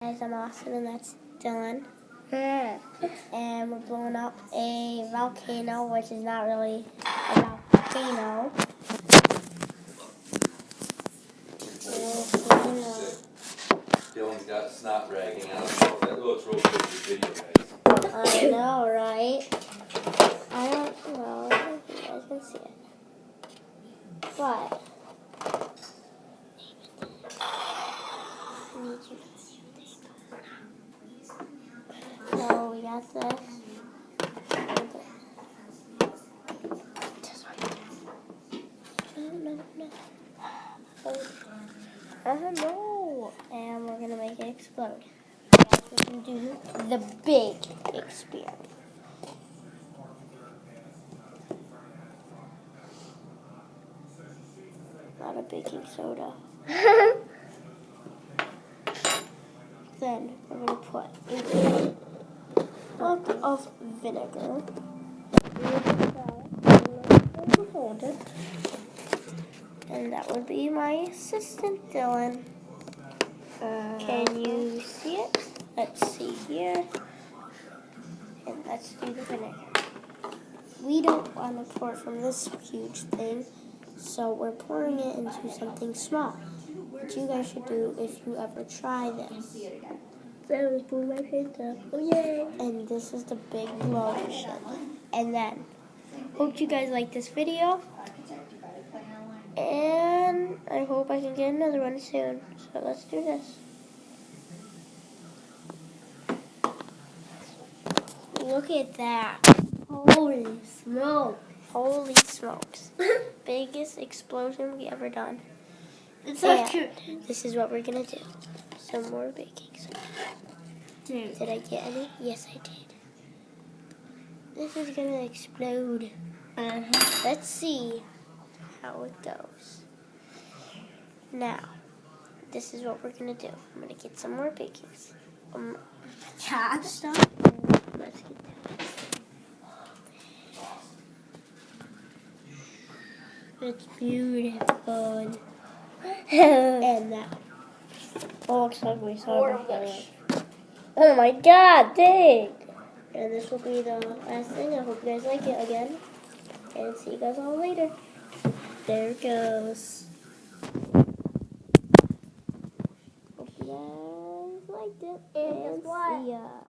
Guys, I'm Austin and that's Dylan. And we're blowing up a volcano, which is not really a volcano. Dylan's got snot ragging out. That looks real good for video, guys. I know, right? I don't know if you guys can see it. But I need you to see this. So we got this. No. And we're going to make it explode. We can do the big experiment. Not a baking soda. Then we're going to put a cup of vinegar. Hold it. And that would be my assistant, Dylan. Can you see it? Let's see here. And let's do the vinegar. We don't want to pour from this huge thing, so we're pouring it into something small, which you guys should do if you ever try this. So I was pulling my pants up. Oh, yay! And this is the big blow machine. And then, hope you guys like this video. And I hope I can get another one soon. So let's do this. Look at that. Holy smokes. Holy smokes. Biggest explosion we ever done. It's not true. This is what we're going to do. Some more baking soda. Did I get any? Yes, I did. This is going to explode. Let's see how it goes. Now, this is what we're going to do. I'm going to get some more baking soda. Stop. Let's get that. It's beautiful. And now. Oh, looks like we saw it. Oh my god, dang! And this will be the last thing. I hope you guys like it again. And see you guys all later. There it goes. Hope you guys liked it. And see ya.